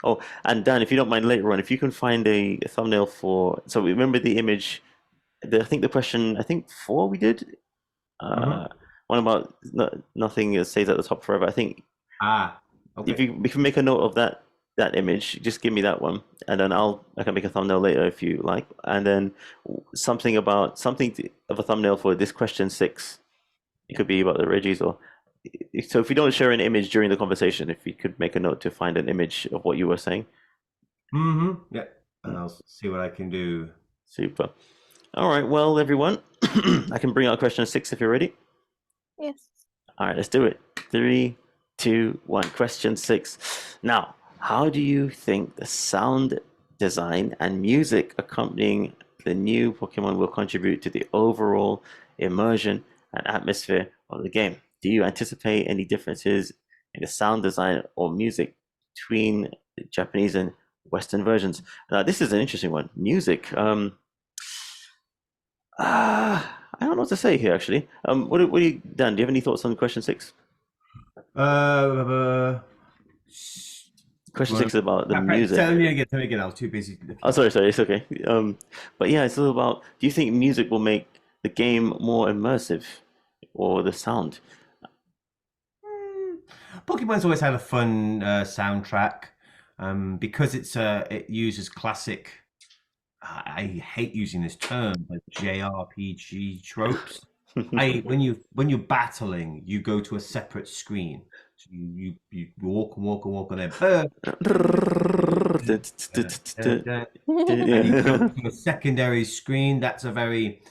Oh, and Dan, if you don't mind later on, if you can find a thumbnail for, so remember the image, I think the question, I think four we did, Hmm. uh, one about nothing stays at the top forever. I think Ah, if okay. you we can make a note of that image, just give me that one, and then I can make a thumbnail later if you like, and then of a thumbnail for this question six. It could be about the Reggies or so. If we don't share an image during the conversation, if you could make a note to find an image of what you were saying. Yeah. Mm, I'll see what I can do. super. All right, well, everyone, I can bring out question six if you're ready. Yes. All right, let's do it. Three, two, one. Question six. Now, how do you think the sound design and music accompanying the new Pokemon will contribute to the overall immersion and atmosphere of the game? Do you anticipate any differences in the sound design or music between the Japanese and Western versions? Now, this is an interesting one. Music. I don't know what to say here, actually. What do you, Dan? Do you have any thoughts on question six? Uh, Question six is about the Tell music. me again. Tell me again. I was too busy Oh, looking at. sorry, it's okay. But yeah, it's all about. Do you think music will make the game more immersive, or the sound? Hmm. Pokemon's always had a fun soundtrack, because it uses classic. I hate using this term, but JRPG tropes. I when you're battling, you go to a separate screen. So you walk and walk and walk on there, and you go Yeah. to a secondary screen. That's a very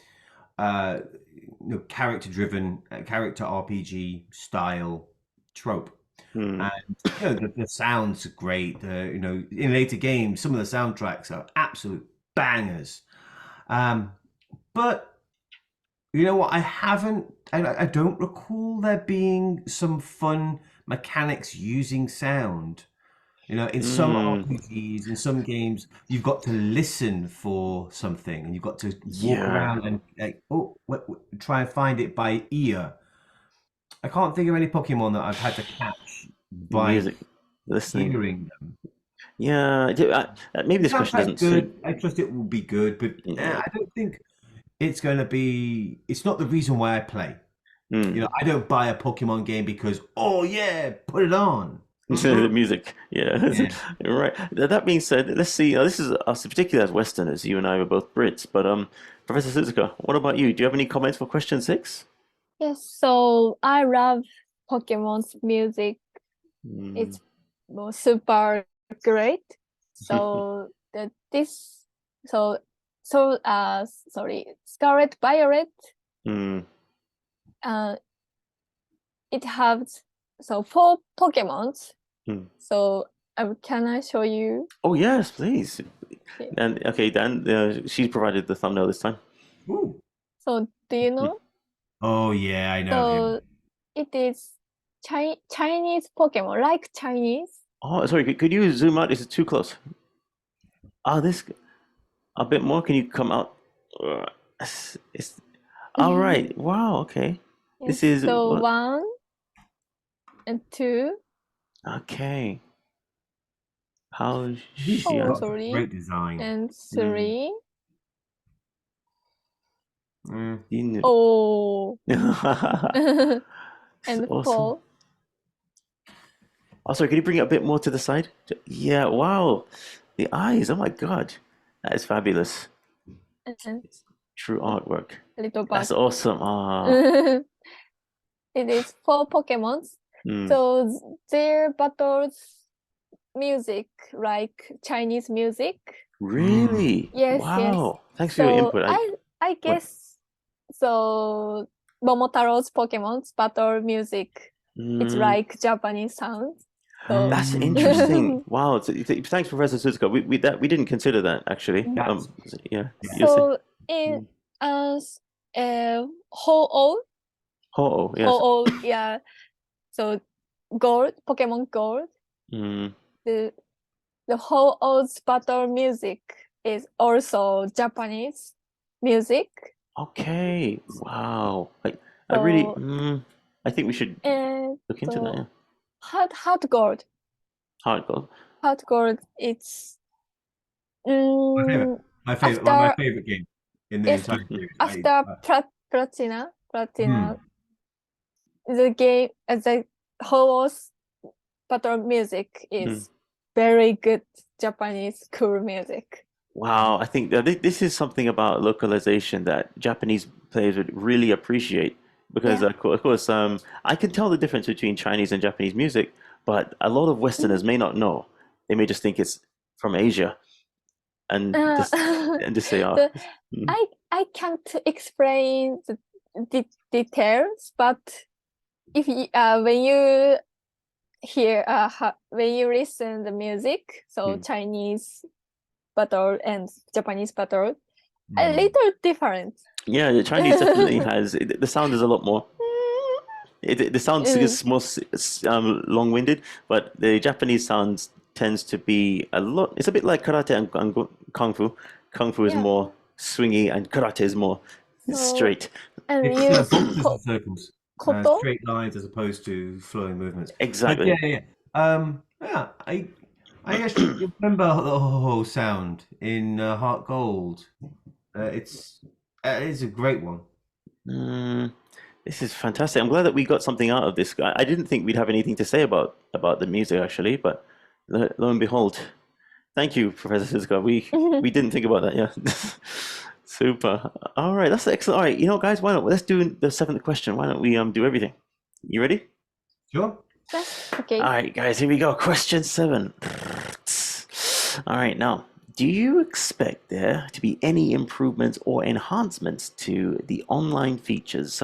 uh, character driven, character RPG style trope. Hmm. And the sounds are great. In later games, some of the soundtracks are absolute bangers. Um, but you know what? I don't recall there being some fun mechanics using sound. In some Hmm. RPGs, in some games, you've got to listen for something, and you've got to walk Yeah. around and like, try and find it by ear. I can't think of any Pokemon that I've had to catch by Music. Listening. hearing them. Yeah. Maybe The this question soundtrack's doesn't suit. good. I trust it will be good, but Yeah. I don't think it's going to be. It's not the reason why I play. Hmm. I don't buy a Pokemon game because, oh yeah, put it on. The Mm-mm. music, yeah, Yeah. right. That being said, let's see. This is us, particularly as Westerners. You and I were both Brits, but Professor Suzuka, what about you? Do you have any comments for question six? Yes. So I love Pokemon's music. Mm. It's super great. So that this so sorry, Scarlet Violet. Mm. Uh, it has four Pokemons. Mm. So can I show you? Oh yes, please. Okay. And okay, Dan, she's provided the thumbnail this time. Ooh. So do you Mm. know? Oh yeah, I know him. So it is Chinese Pokemon, like Chinese. Oh, sorry. Could you zoom out? Is it too close? This a bit more. Can you come out? It's all right. Wow. Okay. Yes. This is So what? one and two. Okay. How He's she? Oh, got sorry. great design. And Mm. three. Mm. Oh, It's and awesome. four. Also, can you bring it a bit more to the side? Yeah, wow. The eyes, oh my God. That is fabulous. And True artwork. little That's bug. awesome. It is four Pokemons. Mm. So their battles music like Chinese music. Mm. Really? Yes, yes. Wow. Thanks for your So input. I What? guess so Momotaro's Pokemon's battle music. It's Mm, like Japanese sounds. So that's Mm. interesting. Wow. Thanks, Professor Suzuka. We didn't consider that actually. That's Yeah. You say. so in Mm. Ho-Oh, Oh, yes. Ho-Oh, yeah. So Gold, Pokemon Gold, Mm. the Ho-Oh's battle music is also Japanese music. Okay. Wow. I really. So I think we should and look into that. Yeah. so Heart Gold, Hard goal. Heart Gold, it's My favorite. My favorite. My after favorite game in the yes, entire series. after Platina, the game, the whole battle music Hmm. is very good Japanese cool music. Wow, I think that this is something about localization that Japanese players would really appreciate because, Yeah. of course, I can tell the difference between Chinese and Japanese music, but a lot of Westerners may not know. They may just think it's from Asia and Uh, just say, "Oh, the, mm, I can't explain the details, but if you, when you hear when you listen the music, so Chinese battle and Japanese battle, a little different. yeah." The Chinese definitely has the sound is a lot more. The sound is more long-winded, but the Japanese sound tends to be a lot. It's a bit like karate and kung fu. Kung fu is Yeah. more swingy, and karate is more So straight. and It's use boxes and circles, koto. straight lines as opposed to flowing movements. But Exactly. yeah. Yeah. I actually remember the whole sound in Heart Gold. It's a great one. Mm, this is fantastic. I'm glad that we got something out of this. I didn't think we'd have anything to say about the music actually, but lo and behold, thank you, Professor Suzuka. We didn't think about that. Yeah. Super. All right, that's excellent. All right, guys, why don't let's do the seventh question? Why don't we do everything? You ready? Sure. Yes, okay. All right, guys, here we go. Question 7. All right, now, do you expect there to be any improvements or enhancements to the online features